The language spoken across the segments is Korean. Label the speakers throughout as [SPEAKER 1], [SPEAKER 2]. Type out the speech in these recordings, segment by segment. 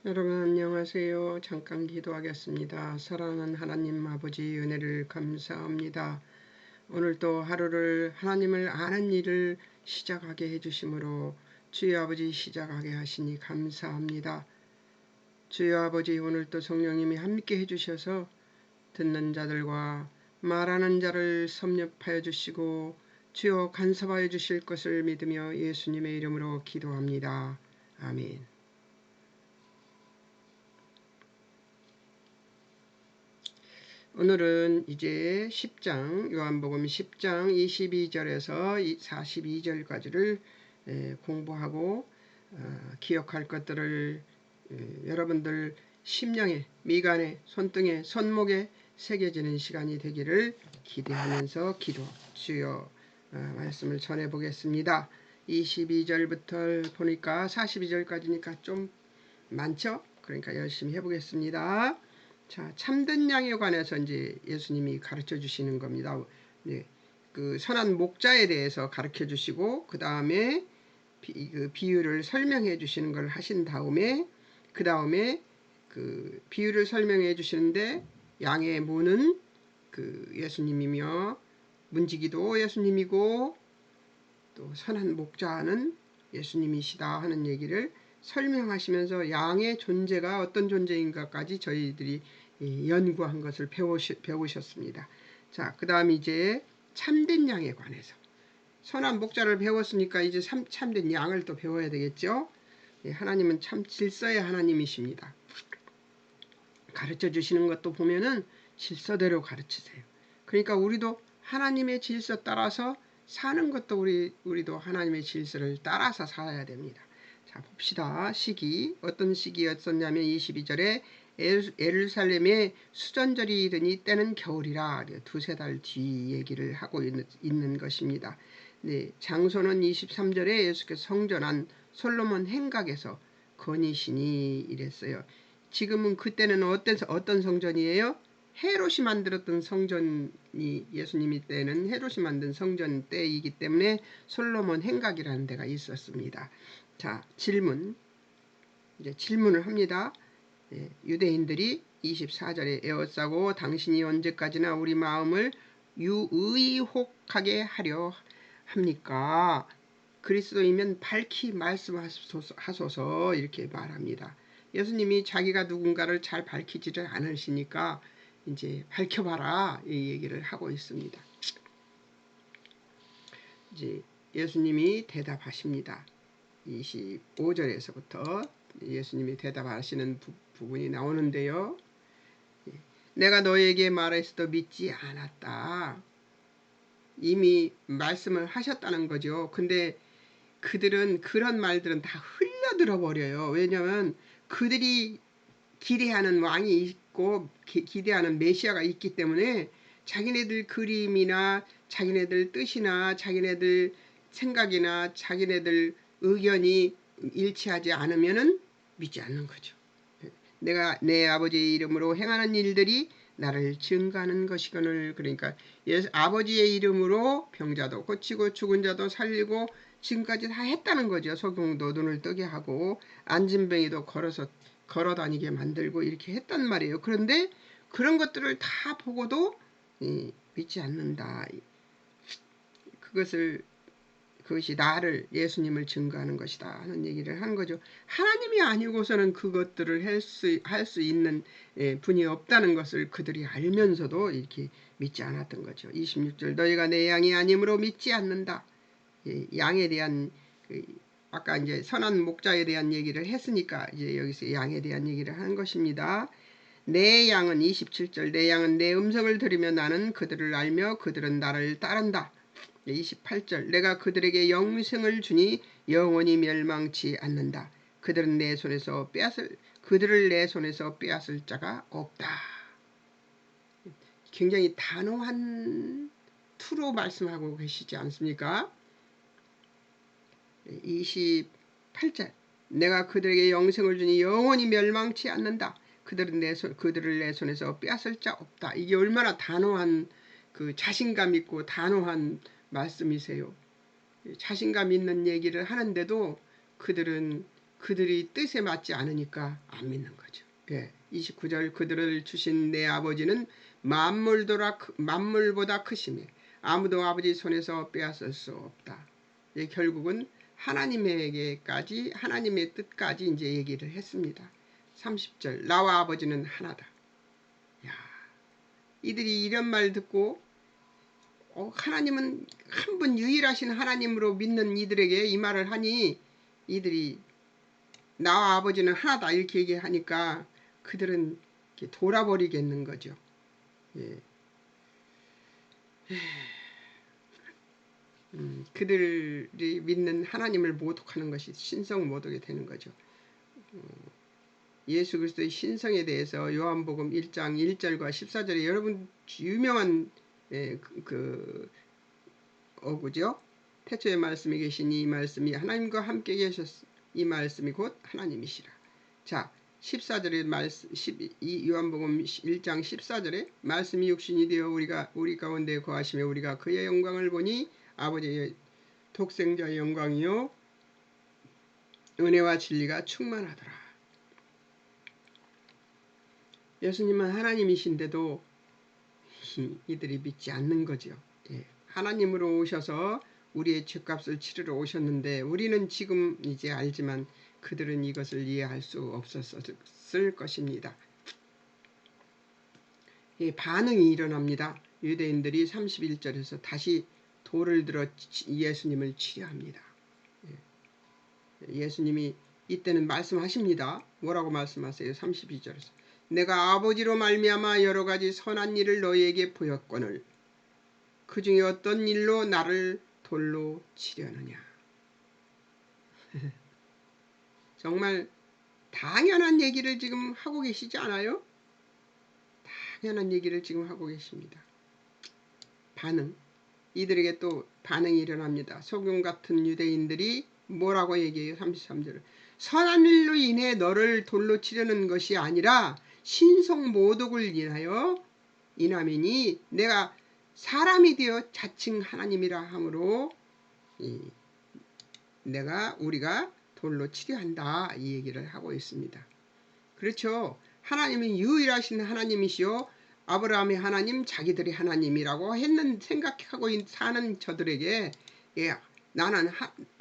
[SPEAKER 1] 여러분 안녕하세요. 잠깐 기도하겠습니다. 사랑하는 하나님 아버지 은혜를 감사합니다. 오늘도 하루를 하나님을 아는 일을 시작하게 해주심으로 주여 아버지 시작하게 하시니 감사합니다. 주여 아버지 오늘도 성령님이 함께 해주셔서 듣는 자들과 말하는 자를 섭렵하여 주시고 주여 간섭하여 주실 것을 믿으며 예수님의 이름으로 기도합니다. 아멘. 오늘은 이제 10장 요한복음 10장 22절에서 42절까지를 공부하고 기억할 것들을 여러분들 심령에, 미간에, 손등에, 손목에 새겨지는 시간이 되기를 기대하면서 주여 말씀을 전해 보겠습니다. 22절부터 보니까 42절까지니까 좀 많죠? 그러니까 열심히 해보겠습니다. 자, 참된 양에 관해서 이제 예수님이 가르쳐 주시는 겁니다. 네, 그 선한 목자에 대해서 가르쳐 주시고 그 다음에 비유를 설명해 주시는 걸 하신 다음에 그 다음에 그 비유를 설명해 주시는데 양의 문은 그 예수님이며 문지기도 예수님이고 또 선한 목자는 예수님이시다 하는 얘기를 설명하시면서 양의 존재가 어떤 존재인가까지 저희들이 연구한 것을 배우셨습니다. 자, 그 다음 이제 참된 양에 관해서 선한 목자를 배웠으니까 이제 참된 양을 또 배워야 되겠죠. 하나님은 참 질서의 하나님이십니다. 가르쳐 주시는 것도 보면은 질서대로 가르치세요. 그러니까 우리도 하나님의 질서 따라서 사는 것도 우리도 하나님의 질서를 따라서 살아야 됩니다. 자, 봅시다. 시기 어떤 시기였었냐면 22절에 예루살렘에 수전절이 이르니 때는 겨울이라 두세 달 뒤 얘기를 하고 있는 것입니다. 네, 장소는 23절에 예수께서 성전한 솔로몬 행각에서 거니시니 이랬어요. 지금은 그때는 어떤 성전이에요? 헤롯이 만들었던 성전이 예수님이 때는 헤롯이 만든 성전 때이기 때문에 솔로몬 행각이라는 데가 있었습니다. 자, 이제 질문을 합니다. 유대인들이 24절에 에워싸고 당신이 언제까지나 우리 마음을 유의혹하게 합니까? 그리스도이면 밝히 말씀하소서 이렇게 말합니다. 예수님이 자기가 누군가를 잘 밝히지를 않으시니까 이제 밝혀봐라 이 얘기를 하고 있습니다. 이제 예수님이 대답하십니다. 25절에서부터 예수님이 대답하시는 부분이 나오는데요. 내가 너에게 말했어도 믿지 않았다. 이미 말씀을 하셨다는 거죠. 근데 그들은 그런 말들은 다 흘려들어 버려요. 왜냐하면 그들이 기대하는 왕이 있고 기대하는 메시아가 있기 때문에 자기네들 그림이나 자기네들 뜻이나 자기네들 생각이나 자기네들 의견이 일치하지 않으면은 믿지 않는 거죠. 내가 내 아버지의 이름으로 행하는 일들이 나를 증거하는 것이거늘. 그러니까 아버지의 이름으로 병자도 고치고 죽은 자도 살리고 지금까지 다 했다는 거죠. 소경도 눈을 뜨게 하고 안진뱅이도 걸어 다니게 만들고 이렇게 했단 말이에요. 그런데 그런 것들을 다 보고도 믿지 않는다. 그것이 나를 예수님을 증거하는 것이다 하는 얘기를 한 거죠. 하나님이 아니고서는 그것들을 할 수 있는 분이 없다는 것을 그들이 알면서도 이렇게 믿지 않았던 거죠. 26절 너희가 내 양이 아니므로 믿지 않는다. 양에 대한 아까 이제 선한 목자에 대한 얘기를 했으니까 이제 여기서 양에 대한 얘기를 하는 것입니다. 내 양은 27절 내 양은 내 음성을 들으며 나는 그들을 알며 그들은 나를 따른다. 28절 내가 그들에게 영생을 주니 영원히 멸망치 않는다. 그들을 내 손에서 빼앗을 자가 없다. 굉장히 단호한 투로 말씀하고 계시지 않습니까? 28절 내가 그들에게 영생을 주니 영원히 멸망치 않는다. 그들을 내 손에서 빼앗을 자 없다. 이게 얼마나 단호한 그 자신감 있고 단호한 말씀이세요. 자신감 있는 얘기를 하는데도 그들은 그들이 뜻에 맞지 않으니까 안 믿는 거죠. 29절 그들을 주신 내 아버지는 만물보다 크심에 아무도 아버지 손에서 빼앗을 수 없다. 결국은 하나님에게까지 하나님의 뜻까지 이제 얘기를 했습니다. 30절 나와 아버지는 하나다. 야, 이들이 이런 말 듣고 하나님은 한 분 유일하신 하나님으로 믿는 이들에게 이 말을 하니 이들이 나와 아버지는 하나다 이렇게 얘기하니까 그들은 이렇게 돌아버리겠는 거죠. 그들이 믿는 하나님을 모독하는 것이 신성 모독이 되는 거죠. 예수 그리스도의 신성에 대해서 요한복음 1장 1절과 14절에 여러분 유명한 어구죠. 태초에 말씀이 계시니 이 말씀이 하나님과 함께 계셨으니 이 말씀이 곧 하나님이시라. 자, 14절에 요한복음 1장 14절에 말씀이 육신이 되어 우리 가운데 거하시며 우리가 그의 영광을 보니 아버지의 독생자의 영광이요 은혜와 진리가 충만하더라. 예수님은 하나님이신데도 이들이 믿지 않는 거죠. 하나님으로 오셔서 우리의 죄값을 치르러 오셨는데 우리는 지금 이제 알지만 그들은 이것을 이해할 수 없었을 것입니다. 반응이 일어납니다. 유대인들이 31절에서 다시 돌을 들어 예수님을 치려합니다. 예수님이 이때는 말씀하십니다. 뭐라고 말씀하세요? 32절에서 내가 아버지로 말미암아 여러 가지 선한 일을 너희에게 보였거늘 그 중에 어떤 일로 나를 돌로 치려느냐. 정말 당연한 얘기를 지금 하고 계시지 않아요? 당연한 얘기를 지금 하고 계십니다. 반응. 이들에게 또 반응이 일어납니다. 소금 같은 유대인들이 뭐라고 얘기해요? 33절을. 선한 일로 인해 너를 돌로 치려는 것이 아니라 신성 모독을 인하여 인하매니 내가 사람이 되어 자칭 하나님이라 하므로 우리가 돌로 치려 한다 이 얘기를 하고 있습니다. 그렇죠. 하나님은 유일하신 하나님이시요 아브라함의 하나님 자기들의 하나님이라고 생각하고 사는 저들에게 나는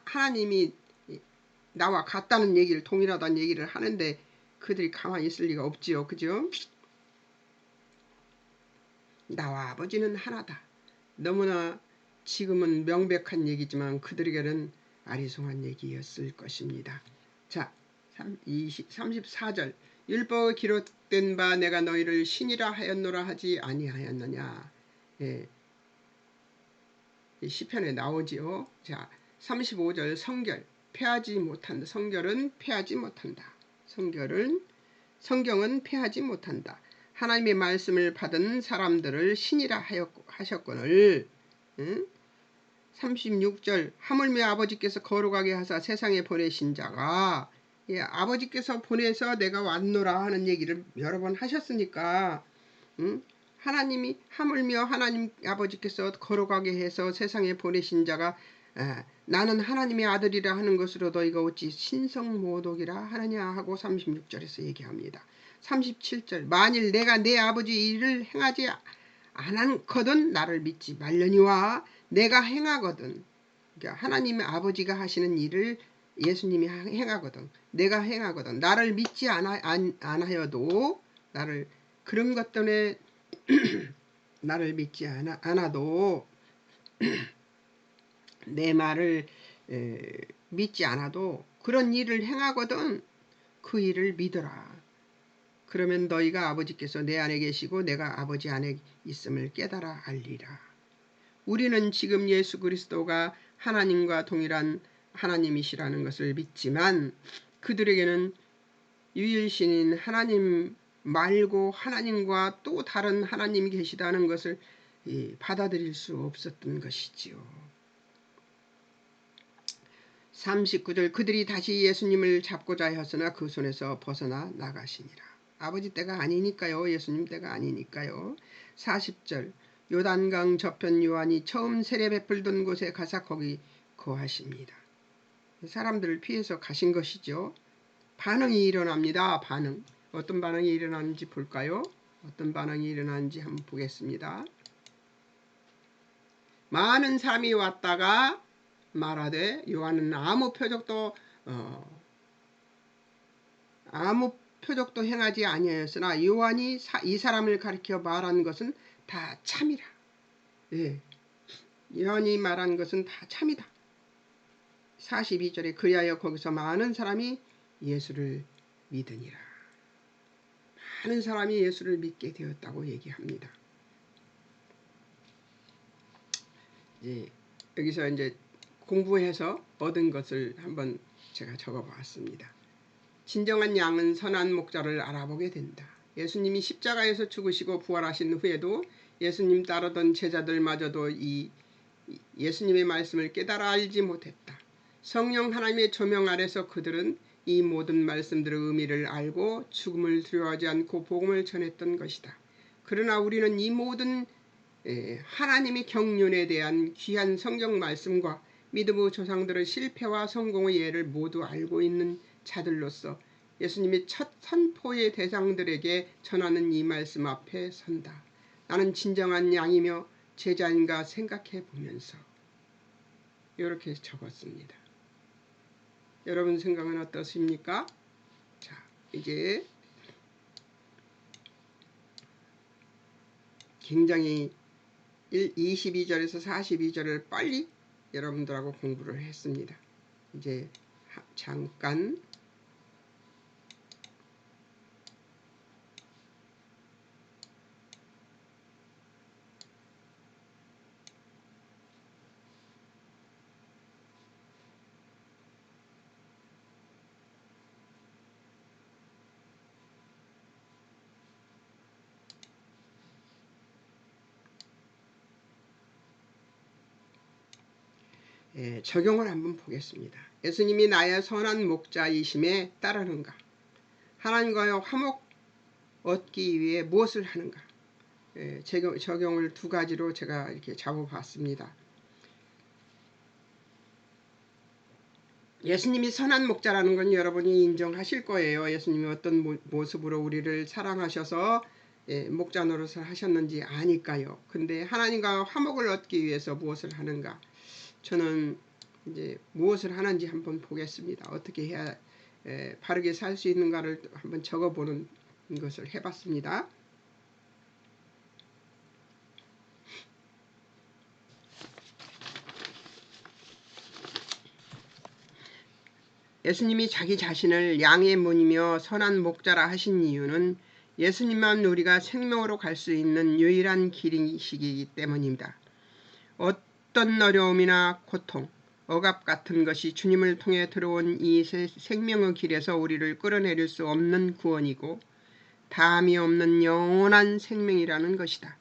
[SPEAKER 1] 하나님이 나와 같다는 얘기를 동일하다는 얘기를 하는데 그들이 가만히 있을 리가 없지요. 그죠? 나와 아버지는 하나다. 너무나 지금은 명백한 얘기지만 그들에게는 아리송한 얘기였을 것입니다. 자, 34절 율법에 기록된 바 내가 너희를 신이라 하였노라 하지 아니하였느냐. 시편에 나오지요. 자, 35절 성결 패하지 못한다. 성경은 패하지 못한다. 하나님의 말씀을 받은 사람들을 신이라 하셨거늘 36절 하물며 아버지께서 거룩하게 하사 세상에 보내신 자가 아버지께서 보내서 내가 왔노라 하는 얘기를 여러 번 하셨으니까 하나님이 하물며 하나님 아버지께서 거룩하게 해서 세상에 보내신 자가 나는 하나님의 아들이라 하는 것으로 너희가 어찌 신성모독이라 하느냐 하고 36절에서 얘기합니다. 37절 만일 내가 내 아버지 일을 행하지 않거든 나를 믿지 말려니와 내가 행하거든 그러니까 하나님의 아버지가 하시는 일을 예수님이 행하거든 내가 행하거든 나를 믿지 않아여도 나를 그런 것 때문에 나를 믿지 않아도 내 말을 믿지 않아도 그런 일을 행하거든 그 일을 믿어라. 그러면 너희가 아버지께서 내 안에 계시고 내가 아버지 안에 있음을 깨달아 알리라. 우리는 지금 예수 그리스도가 하나님과 동일한 하나님이시라는 것을 믿지만 그들에게는 유일신인 하나님 말고 하나님과 또 다른 하나님이 계시다는 것을 받아들일 수 없었던 것이지요. 39절 그들이 다시 예수님을 잡고자 하였으나 그 손에서 벗어나 나가시니라. 아버지 때가 아니니까요. 예수님 때가 아니니까요. 40절 요단강 저편 요한이 처음 세례 베풀던 곳에 가서 거기 거하십니다. 사람들을 피해서 가신 것이죠. 반응이 일어납니다. 반응. 어떤 반응이 일어나는지 볼까요? 어떤 반응이 일어나는지 한번 보겠습니다. 많은 사람이 왔다가 말하되 요한은 아무 표적도 행하지 아니하였으나 요한이 이 사람을 가리켜 말한 것은 다 참이라. 예, 요한이 말한 것은 다 참이다. 42절에 그리하여 거기서 많은 사람이 예수를 믿으니라. 많은 사람이 예수를 믿게 되었다고 얘기합니다. 여기서 이제 공부해서 얻은 것을 한번 제가 적어봤습니다. 진정한 양은 선한 목자를 알아보게 된다. 예수님이 십자가에서 죽으시고 부활하신 후에도 예수님 따르던 제자들마저도 이 예수님의 말씀을 깨달아 알지 못했다. 성령 하나님의 조명 아래서 그들은 이 모든 말씀들의 의미를 알고 죽음을 두려워하지 않고 복음을 전했던 것이다. 그러나 우리는 이 모든 하나님의 경륜에 대한 귀한 성경 말씀과 믿음의 조상들의 실패와 성공의 예를 모두 알고 있는 자들로서 예수님의 첫 선포의 대상들에게 전하는 이 말씀 앞에 선다. 나는 진정한 양이며 제자인가 생각해 보면서 이렇게 적었습니다. 여러분 생각은 어떻습니까? 자, 이제 굉장히 22절에서 42절을 빨리 여러분들하고 공부를 했습니다. 이제 잠깐 적용을 한번 보겠습니다. 예수님이 나의 선한 목자이심에 따르는가? 하나님과의 화목 얻기 위해 무엇을 하는가? 적용을 두 가지로 제가 이렇게 잡아봤습니다. 예수님이 선한 목자라는 건 여러분이 인정하실 거예요. 예수님이 어떤 모습으로 우리를 사랑하셔서 목자 노릇을 하셨는지 아니까요. 근데 하나님과 화목을 얻기 위해서 무엇을 하는가? 저는 이제 무엇을 하는지 한번 보겠습니다. 어떻게 해야 바르게 살 수 있는가를 한번 적어보는 것을 해봤습니다. 예수님이 자기 자신을 양의 문이며 선한 목자라 하신 이유는 예수님만 우리가 생명으로 갈 수 있는 유일한 길이시기 때문입니다. 어떤 어려움이나 고통, 억압 같은 것이 주님을 통해 들어온 이 생명의 길에서 우리를 끌어내릴 수 없는 구원이고 다함이 없는 영원한 생명이라는 것이다.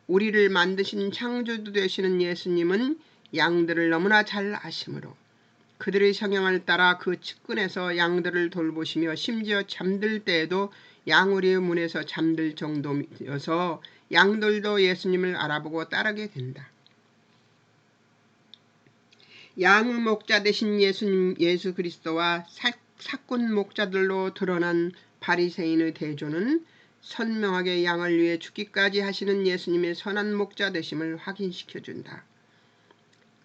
[SPEAKER 1] 우리를 만드신 창조주 되시는 예수님은 양들을 너무나 잘 아심으로 그들의 성향을 따라 그 측근에서 양들을 돌보시며 심지어 잠들 때에도 양우리의 문에서 잠들 정도여서 양들도 예수님을 알아보고 따르게 된다. 양의 목자 되신 예수 그리스도와 사꾼 목자들로 드러난 바리새인의 대조는 선명하게 양을 위해 죽기까지 하시는 예수님의 선한 목자 되심을 확인시켜준다.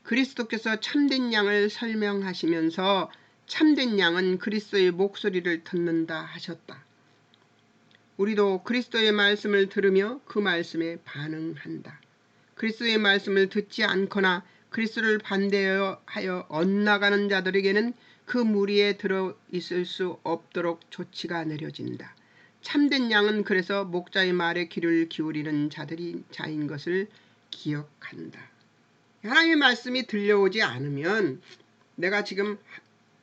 [SPEAKER 1] 그리스도께서 참된 양을 설명하시면서 참된 양은 그리스도의 목소리를 듣는다 하셨다. 우리도 그리스도의 말씀을 들으며 그 말씀에 반응한다. 그리스도의 말씀을 듣지 않거나 그리스도를 반대하여 엇나가는 자들에게는 그 무리에 들어있을 수 없도록 조치가 내려진다. 참된 양은 그래서 목자의 말에 귀를 기울이는 자인 것을 기억한다. 하나님의 말씀이 들려오지 않으면 내가 지금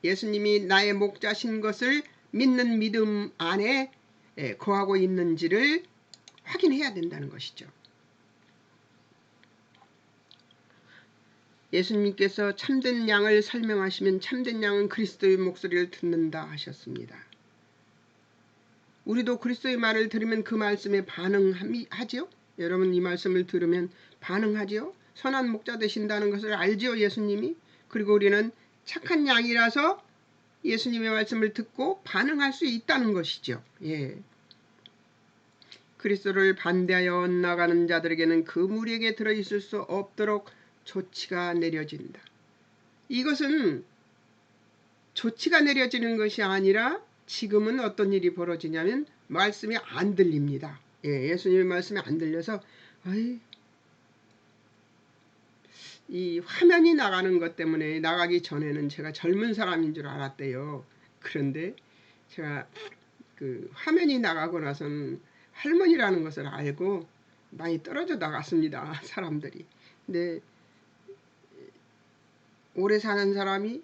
[SPEAKER 1] 예수님이 나의 목자신 것을 믿는 믿음 안에 거하고 있는지를 확인해야 된다는 것이죠. 예수님께서 참된 양을 설명하시면 참된 양은 그리스도의 목소리를 듣는다 하셨습니다. 우리도 그리스도의 말을 들으면 그 말씀에 반응하지요? 여러분 이 말씀을 들으면 반응하지요? 선한 목자 되신다는 것을 알지요, 예수님이? 그리고 우리는 착한 양이라서 예수님의 말씀을 듣고 반응할 수 있다는 것이죠. 예. 그리스도를 반대하여 엇나가는 자들에게는 그 무리에게 들어있을 수 없도록 조치가 내려진다. 이것은 조치가 내려지는 것이 아니라 지금은 어떤 일이 벌어지냐면 말씀이 안 들립니다. 예, 예수님의 말씀이 안 들려서 이 화면이 나가는 것 때문에 나가기 전에는 제가 젊은 사람인 줄 알았대요. 그런데 제가 그 화면이 나가고 나서는 할머니라는 것을 알고 많이 떨어져 나갔습니다. 사람들이. 근데 오래 사는 사람이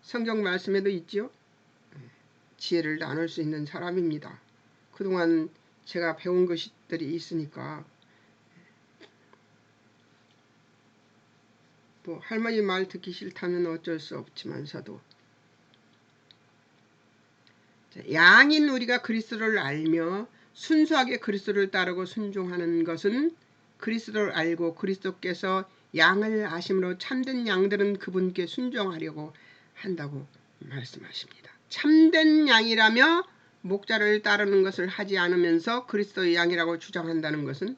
[SPEAKER 1] 성경 말씀에도 있죠. 지혜를 나눌 수 있는 사람입니다. 그동안 제가 배운 것들이 있으니까 뭐 할머니 말 듣기 싫다면 어쩔 수 없지만서도 양인 우리가 그리스도를 알며 순수하게 그리스도를 따르고 순종하는 것은 그리스도를 알고 그리스도께서 양을 아심으로 참된 양들은 그분께 순종하려고 한다고 말씀하십니다. 참된 양이라며 목자를 따르는 것을 하지 않으면서 그리스도의 양이라고 주장한다는 것은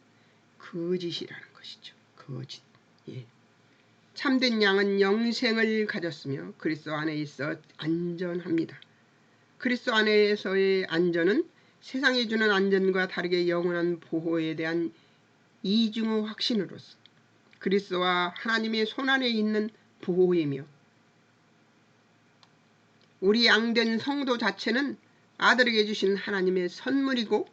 [SPEAKER 1] 거짓이라는 것이죠. 거짓. 예. 참된 양은 영생을 가졌으며 그리스도 안에 있어 안전합니다. 그리스도 안에서의 안전은 세상이 주는 안전과 다르게 영원한 보호에 대한 이중의 확신으로서 그리스도와 하나님의 손안에 있는 보호이며 우리 양된 성도 자체는 아들에게 주신 하나님의 선물이고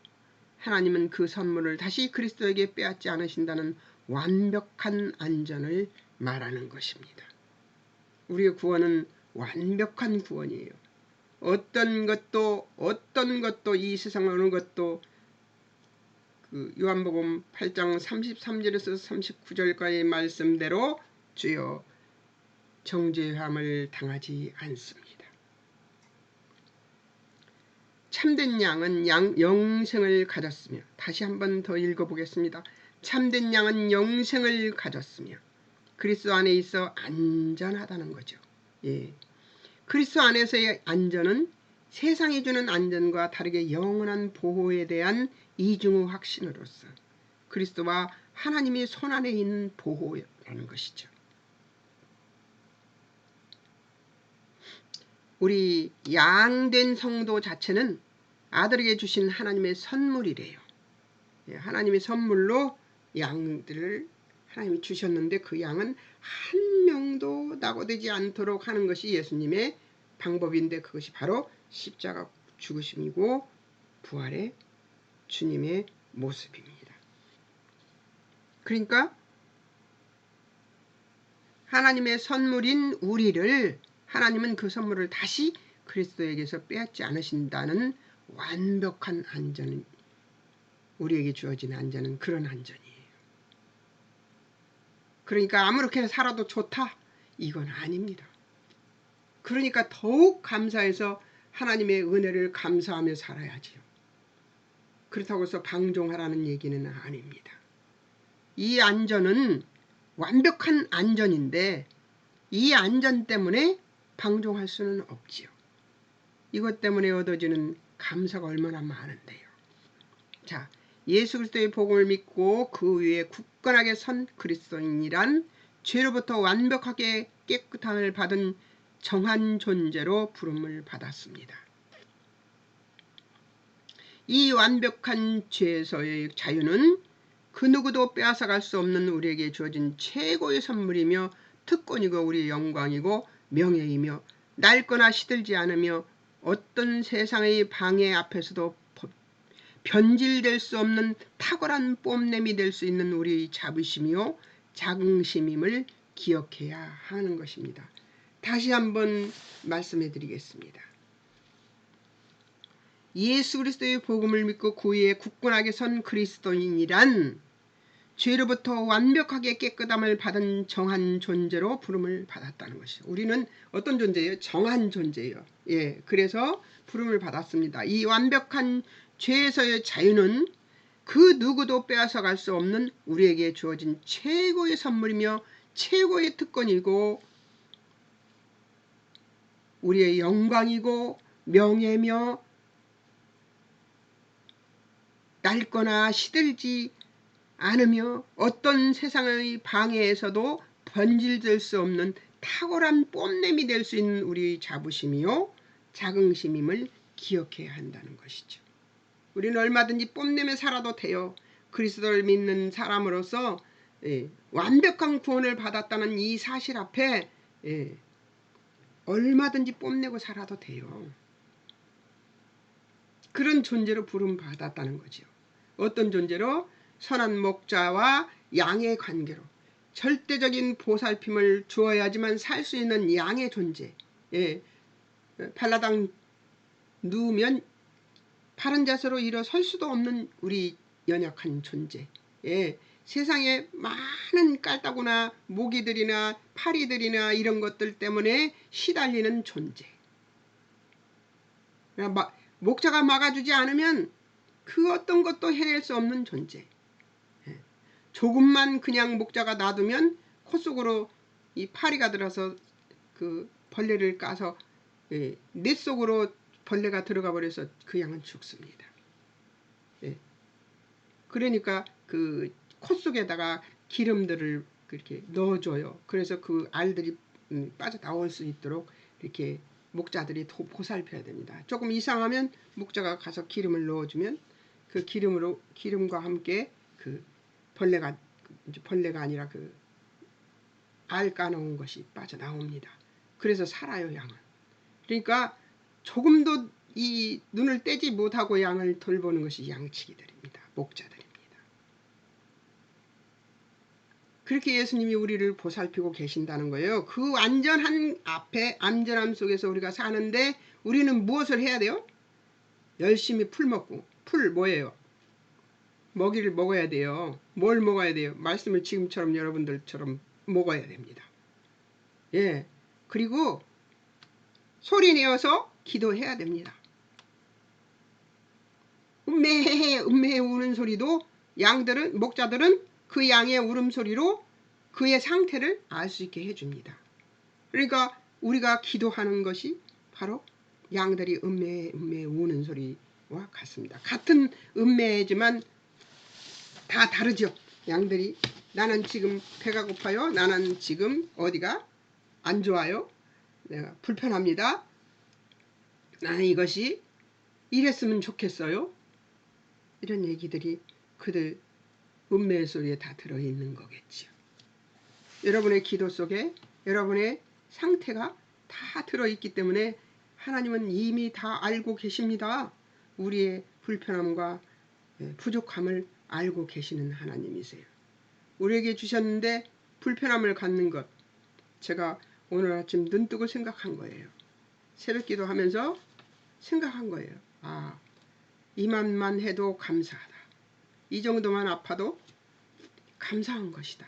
[SPEAKER 1] 하나님은 그 선물을 다시 그리스도에게 빼앗지 않으신다는 완벽한 안전을 말하는 것입니다. 우리의 구원은 완벽한 구원이에요. 어떤 것도 이 세상 어느 것도 그 요한복음 8장 33절에서 39절까지의 말씀대로 주여 정죄함을 당하지 않습니다. 참된 양은 영생을 가졌으며 다시 한번 더 읽어보겠습니다. 참된 양은 영생을 가졌으며 그리스도 안에 있어 안전하다는 거죠. 예. 그리스도 안에서의 안전은 세상이 주는 안전과 다르게 영원한 보호에 대한 이중의 확신으로서 그리스도와 하나님의 손안에 있는 보호라는 것이죠. 우리 양된 성도 자체는 아들에게 주신 하나님의 선물이래요. 하나님의 선물로 양들을 하나님이 주셨는데 그 양은 한 명도 낙오되지 않도록 하는 것이 예수님의 방법인데 그것이 바로 십자가 죽으심이고 부활의 주님의 모습입니다. 그러니까 하나님의 선물인 우리를 하나님은 그 선물을 다시 그리스도에게서 빼앗지 않으신다는 완벽한 안전은 우리에게 주어진 안전은 그런 안전이에요. 그러니까 아무렇게나 살아도 좋다? 이건 아닙니다. 그러니까 더욱 감사해서 하나님의 은혜를 감사하며 살아야지요. 그렇다고 해서 방종하라는 얘기는 아닙니다. 이 안전은 완벽한 안전인데 이 안전 때문에 방종할 수는 없지요. 이것 때문에 얻어지는 감사가 얼마나 많은데요. 자, 예수 그리스도의 복음을 믿고 그 위에 굳건하게 선 그리스도인이란 죄로부터 완벽하게 깨끗함을 받은 정한 존재로 부름을 받았습니다. 이 완벽한 죄에서의 자유는 그 누구도 빼앗아갈 수 없는 우리에게 주어진 최고의 선물이며 특권이고 우리의 영광이고 명예이며 낡거나 시들지 않으며 어떤 세상의 방해 앞에서도 변질될 수 없는 탁월한 뽐냄이 될 수 있는 우리의 자부심이요 자긍심임을 기억해야 하는 것입니다. 다시 한번 말씀해 드리겠습니다. 예수 그리스도의 복음을 믿고 그 위에 굳건하게 선 그리스도인이란 죄로부터 완벽하게 깨끗함을 받은 정한 존재로 부름을 받았다는 것이죠. 우리는 어떤 존재예요? 정한 존재예요. 예, 그래서 부름을 받았습니다. 이 완벽한 죄에서의 자유는 그 누구도 빼앗아갈 수 없는 우리에게 주어진 최고의 선물이며 최고의 특권이고 우리의 영광이고 명예며 낡거나 시들지 않으며 어떤 세상의 방해에서도 번질될 수 없는 탁월한 뽐냄이 될 수 있는 우리 자부심이요 자긍심임을 기억해야 한다는 것이죠. 우리는 얼마든지 뽐내며 살아도 돼요. 그리스도를 믿는 사람으로서 완벽한 구원을 받았다는 이 사실 앞에 얼마든지 뽐내고 살아도 돼요. 그런 존재로 부름받았다는 거죠. 어떤 존재로? 선한 목자와 양의 관계로 절대적인 보살핌을 주어야지만 살 수 있는 양의 존재. 발라당 누우면 바른 자세로 일어설 수도 없는 우리 연약한 존재. 세상에 많은 깔따구나 모기들이나 파리들이나 이런 것들 때문에 시달리는 존재. 목자가 막아주지 않으면 그 어떤 것도 해낼 수 없는 존재. 조금만 그냥 목자가 놔두면 코 속으로 이 파리가 들어서 그 벌레를 까서 뇌 속으로 벌레가 들어가 버려서 그 양은 죽습니다. 그러니까 그 코 속에다가 기름들을 그렇게 넣어줘요. 그래서 그 알들이 빠져나올 수 있도록 이렇게 목자들이 보살펴야 됩니다. 조금 이상하면 목자가 가서 기름을 넣어주면 그 기름과 함께 그 벌레가 아니라 그 알 까놓은 것이 빠져나옵니다. 그래서 살아요, 양은. 그러니까 조금도 이 눈을 떼지 못하고 양을 돌보는 것이 양치기들입니다. 목자들입니다. 그렇게 예수님이 우리를 보살피고 계신다는 거예요. 그 안전한 앞에 안전함 속에서 우리가 사는데 우리는 무엇을 해야 돼요? 열심히 풀 먹고. 풀 뭐예요? 먹이를 먹어야 돼요. 뭘 먹어야 돼요? 말씀을 지금처럼 여러분들처럼 먹어야 됩니다. 그리고 소리 내어서 기도해야 됩니다. 음메 우는 소리도 목자들은 그 양의 울음소리로 그의 상태를 알 수 있게 해줍니다. 그러니까 우리가 기도하는 것이 바로 양들이 음메 우는 소리와 같습니다. 같은 음메지만 다 다르죠. 양들이 나는 지금 배가 고파요. 나는 지금 어디가 안 좋아요. 내가 불편합니다. 나는 이것이 이랬으면 좋겠어요. 이런 얘기들이 그들 음메의 소리에 다 들어있는 거겠죠. 여러분의 기도 속에 여러분의 상태가 다 들어있기 때문에 하나님은 이미 다 알고 계십니다. 우리의 불편함과 부족함을 알고 계시는 하나님이세요. 우리에게 주셨는데 불편함을 갖는 것, 제가 오늘 아침 눈 뜨고 생각한 거예요. 새벽기도 하면서 생각한 거예요. 이만만 해도 감사하다. 이 정도만 아파도 감사한 것이다.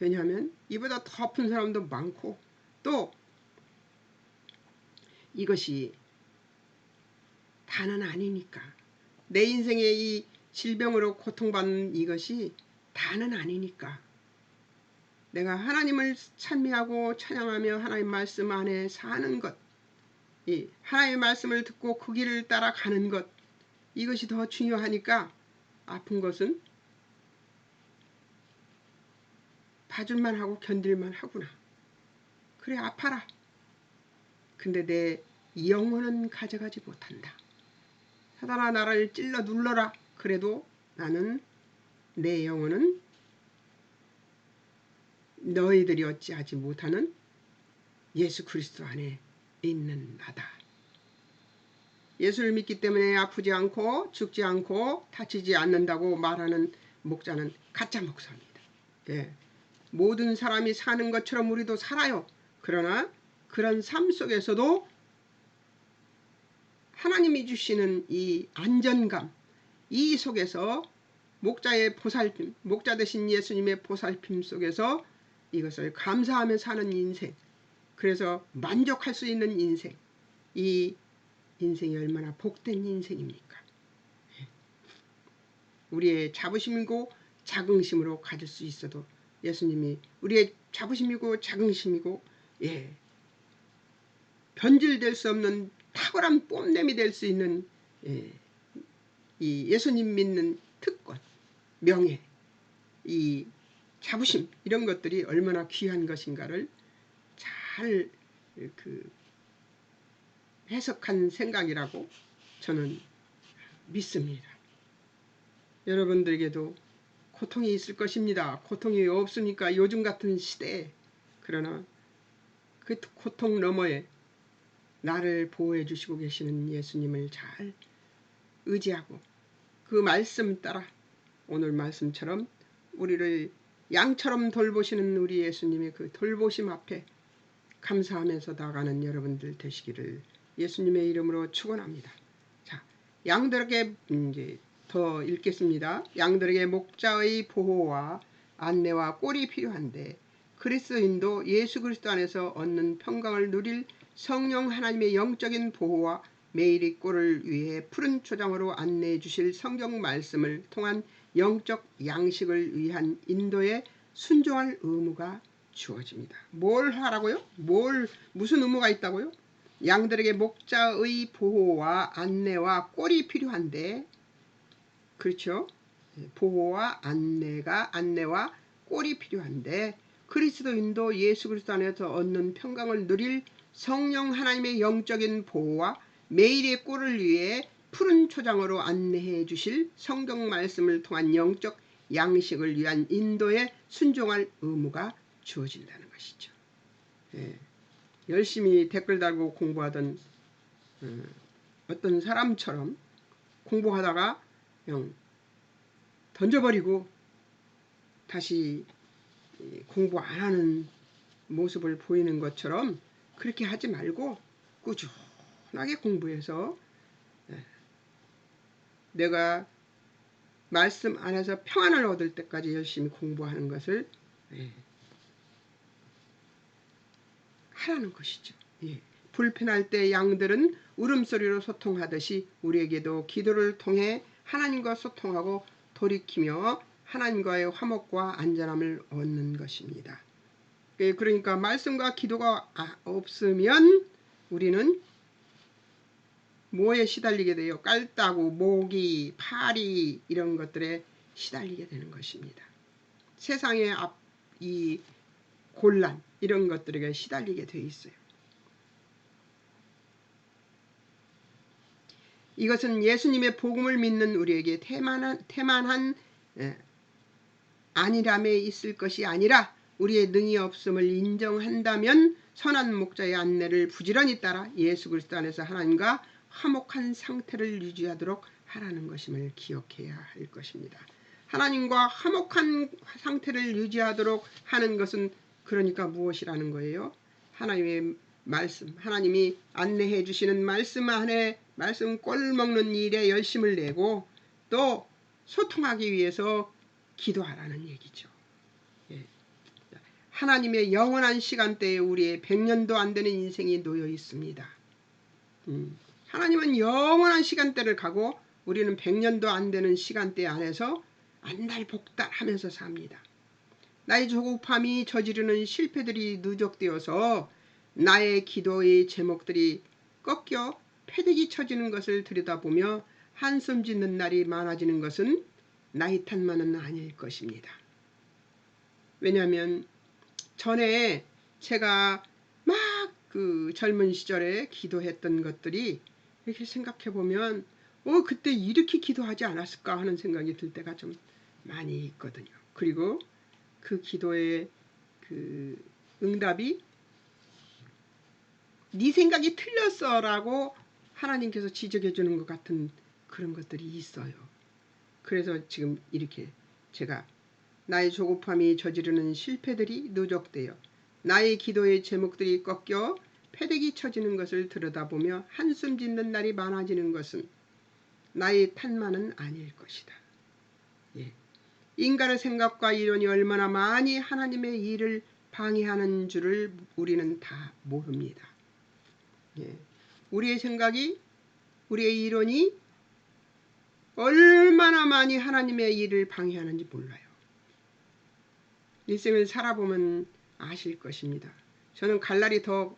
[SPEAKER 1] 왜냐하면 이보다 더 아픈 사람도 많고 또 이것이 다는 아니니까 내 인생의 이 질병으로 고통받는 이것이 다는 아니니까 내가 하나님을 찬미하고 찬양하며 하나님 말씀 안에 사는 것, 이 하나님의 말씀을 듣고 그 길을 따라가는 것, 이것이 더 중요하니까 아픈 것은 봐줄만 하고 견딜만 하구나. 그래 아파라. 근데 내 영혼은 가져가지 못한다. 사단아 나를 찔러 눌러라. 그래도 나는 내 영혼은 너희들이 어찌하지 못하는 예수 그리스도 안에 있는 나다. 예수를 믿기 때문에 아프지 않고 죽지 않고 다치지 않는다고 말하는 목자는 가짜 목사입니다. 모든 사람이 사는 것처럼 우리도 살아요. 그러나 그런 삶 속에서도 하나님이 주시는 이 안전감, 이 속에서 목자의 보살핌, 목자 되신 예수님의 보살핌 속에서 이것을 감사하며 사는 인생, 그래서 만족할 수 있는 인생, 이 인생이 얼마나 복된 인생입니까? 우리의 자부심이고 자긍심으로 가질 수 있어도 예수님이 우리의 자부심이고 자긍심이고 변질될 수 없는 탁월한 뽐냄이 될 수 있는 이 예수님 믿는 특권, 명예, 이 자부심 이런 것들이 얼마나 귀한 것인가를 잘 해석한 생각이라고 저는 믿습니다. 여러분들에게도 고통이 있을 것입니다. 고통이 없으니까 요즘 같은 시대에. 그러나 그 고통 너머에 나를 보호해 주시고 계시는 예수님을 잘 의지하고 그 말씀 따라 오늘 말씀처럼 우리를 양처럼 돌보시는 우리 예수님의 그 돌보심 앞에 감사하면서 나가는 여러분들 되시기를 예수님의 이름으로 축원합니다. 자, 양들에게 이제 더 읽겠습니다. 양들에게 목자의 보호와 안내와 꼴이 필요한데 그리스도인도 예수 그리스도 안에서 얻는 평강을 누릴 성령 하나님의 영적인 보호와 매일의 꼴을 위해 푸른 초장으로 안내해 주실 성경 말씀을 통한 영적 양식을 위한 인도에 순종할 의무가 주어집니다. 뭘 하라고요? 무슨 의무가 있다고요? 양들에게 목자의 보호와 안내와 꼴이 필요한데, 그렇죠? 보호와 안내와 꼴이 필요한데 그리스도인도 예수 그리스도 안에서 얻는 평강을 누릴 성령 하나님의 영적인 보호와 매일의 꼴을 위해 푸른 초장으로 안내해 주실 성경 말씀을 통한 영적 양식을 위한 인도에 순종할 의무가 주어진다는 것이죠. 열심히 댓글 달고 공부하던 어떤 사람처럼 공부하다가 그냥 던져버리고 다시 공부 안 하는 모습을 보이는 것처럼 그렇게 하지 말고 꾸준하게 공부해서 내가 말씀 안에서 평안을 얻을 때까지 열심히 공부하는 것을 하라는 것이죠. 불편할 때 양들은 울음소리로 소통하듯이 우리에게도 기도를 통해 하나님과 소통하고 돌이키며 하나님과의 화목과 안전함을 얻는 것입니다. 그러니까 말씀과 기도가 없으면 우리는 뭐에 시달리게 돼요? 깔따구, 모기, 파리 이런 것들에 시달리게 되는 것입니다. 세상의 이 곤란 이런 것들에게 시달리게 돼 있어요. 이것은 예수님의 복음을 믿는 우리에게 태만한 안일함에 있을 것이 아니라 우리의 능이 없음을 인정한다면 선한 목자의 안내를 부지런히 따라 예수 그리스도 안에서 하나님과 화목한 상태를 유지하도록 하라는 것임을 기억해야 할 것입니다. 하나님과 화목한 상태를 유지하도록 하는 것은 그러니까 무엇이라는 거예요? 하나님의 말씀, 하나님이 안내해 주시는 말씀 안에 말씀 꼴 먹는 일에 열심을 내고 또 소통하기 위해서 기도하라는 얘기죠. 하나님의 영원한 시간대에 우리의 100년도 안 되는 인생이 놓여 있습니다. 하나님은 영원한 시간대를 가고 우리는 100년도 안 되는 시간대 안에서 안달복달하면서 삽니다. 나의 조급함이 저지르는 실패들이 누적되어서 나의 기도의 제목들이 꺾여 패대기 쳐지는 것을 들여다보며 한숨 짓는 날이 많아지는 것은 나이 탓만은 아닐 것입니다. 왜냐하면 전에 제가 막 그 젊은 시절에 기도했던 것들이 이렇게 생각해 보면 그때 이렇게 기도하지 않았을까 하는 생각이 들 때가 좀 많이 있거든요. 그리고 그 기도의 그 응답이 네 생각이 틀렸어 라고 하나님께서 지적해 주는 것 같은 그런 것들이 있어요. 그래서 지금 이렇게 제가 나의 조급함이 저지르는 실패들이 누적되어 나의 기도의 제목들이 꺾여 패대기 쳐지는 것을 들여다보며 한숨 짓는 날이 많아지는 것은 나의 탓만은 아닐 것이다. 인간의 생각과 이론이 얼마나 많이 하나님의 일을 방해하는 줄을 우리는 다 모릅니다. 우리의 생각이, 우리의 이론이 얼마나 많이 하나님의 일을 방해하는지 몰라요. 일생을 살아보면 아실 것입니다. 저는 갈 날이 더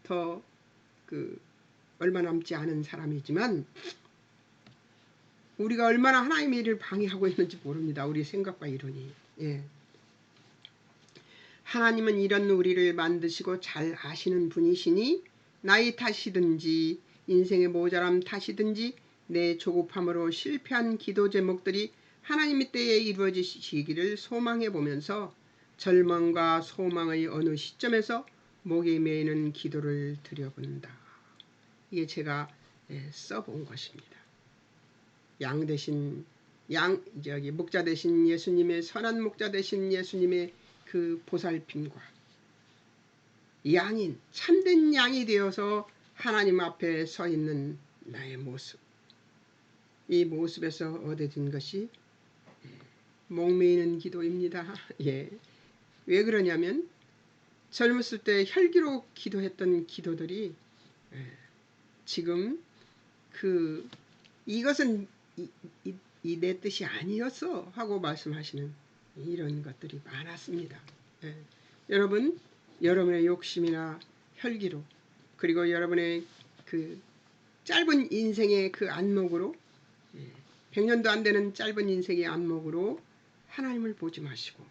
[SPEAKER 1] 더 얼마 남지 않은 사람이지만 우리가 얼마나 하나님의 일을 방해하고 있는지 모릅니다. 우리 생각과 이론이. 예. 하나님은 이런 우리를 만드시고 잘 아시는 분이시니 나의 탓이든지 인생의 모자람 탓이든지 내 조급함으로 실패한 기도 제목들이 하나님의 때에 이루어지시기를 소망해 보면서 절망과 소망의 어느 시점에서 목에 매이는 기도를 드려본다. 이게 제가 써본 것입니다. 목자 되신 예수님의, 선한 목자 되신 예수님의 그 보살핌과 양인 참된 양이 되어서 하나님 앞에 서 있는 나의 모습, 이 모습에서 얻어진 것이 목매이는 기도입니다. 예. 왜 그러냐면 젊었을 때 혈기로 기도했던 기도들이 지금 이것은 내 뜻이 아니었어 하고 말씀하시는 이런 것들이 많았습니다. 예. 여러분, 여러분의 욕심이나 혈기로, 그리고 여러분의 그 짧은 인생의 그 안목으로, 100년도 안 되는 짧은 인생의 안목으로 하나님을 보지 마시고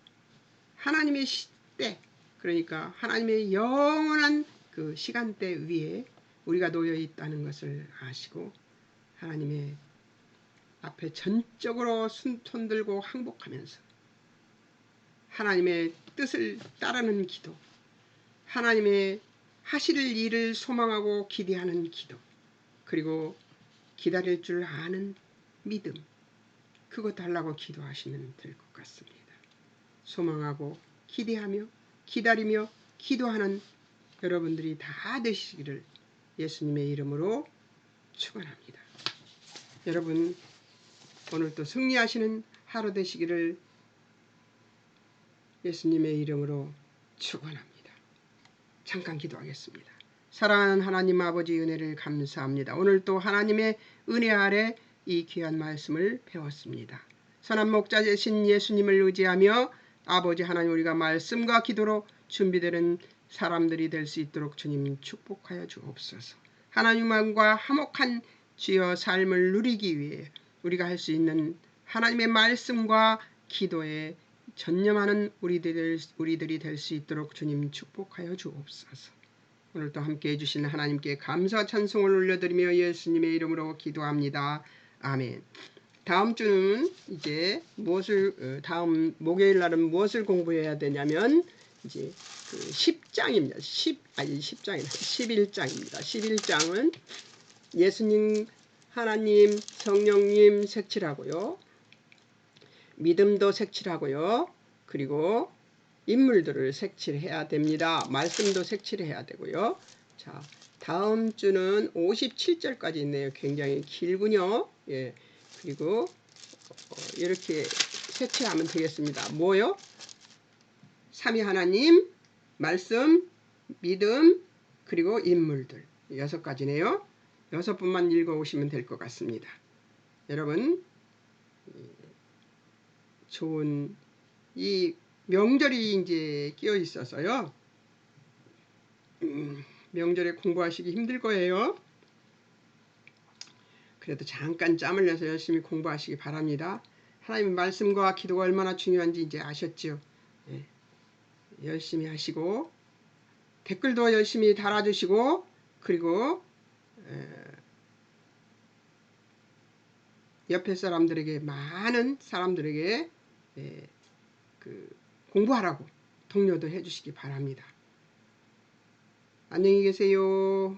[SPEAKER 1] 하나님의 시대, 그러니까 하나님의 영원한 그 시간대 위에 우리가 놓여 있다는 것을 아시고 하나님의 앞에 전적으로 손들고 항복하면서 하나님의 뜻을 따르는 기도, 하나님의 하실 일을 소망하고 기대하는 기도, 그리고 기다릴 줄 아는 믿음, 그거 달라고 기도하시면 될 것 같습니다. 소망하고 기대하며 기다리며 기도하는 여러분들이 다 되시기를 예수님의 이름으로 축원합니다. 여러분, 오늘도 승리하시는 하루 되시기를 예수님의 이름으로 축원합니다. 잠깐 기도하겠습니다. 사랑하는 하나님 아버지, 은혜를 감사합니다. 오늘 또 하나님의 은혜 아래 이 귀한 말씀을 배웠습니다. 선한 목자 되신 예수님을 의지하며 아버지 하나님, 우리가 말씀과 기도로 준비되는 사람들이 될 수 있도록 주님 축복하여 주옵소서. 하나님과 화목한 주여 삶을 누리기 위해 우리가 할 수 있는 하나님의 말씀과 기도에 전념하는 우리들이 될 수 있도록 주님 축복하여 주옵소서. 오늘도 함께 해주신 하나님께 감사 찬송을 올려드리며 예수님의 이름으로 기도합니다. 아멘. 다음 주는 이제 다음 목요일 날은 무엇을 공부해야 되냐면 이제 그 10장입니다. 11장입니다. 11장은 예수님, 하나님, 성령님 색칠하고요. 믿음도 색칠하고요. 그리고 인물들을 색칠해야 됩니다. 말씀도 색칠해야 되고요. 자, 다음 주는 57절까지 있네요. 굉장히 길군요. 예. 그리고 이렇게 색칠하면 되겠습니다. 뭐요? 삼위 하나님, 말씀, 믿음, 그리고 인물들. 6가지네요. 6분만 읽어오시면 될 것 같습니다. 여러분, 좋은 이 명절이 이제 끼어 있어서요. 명절에 공부하시기 힘들 거예요. 그래도 잠깐 짬을 내서 열심히 공부하시기 바랍니다. 하나님의 말씀과 기도가 얼마나 중요한지 이제 아셨죠? 예. 열심히 하시고 댓글도 열심히 달아주시고, 그리고 옆에 사람들에게, 많은 사람들에게 공부하라고 독려도 해주시기 바랍니다. 안녕히 계세요.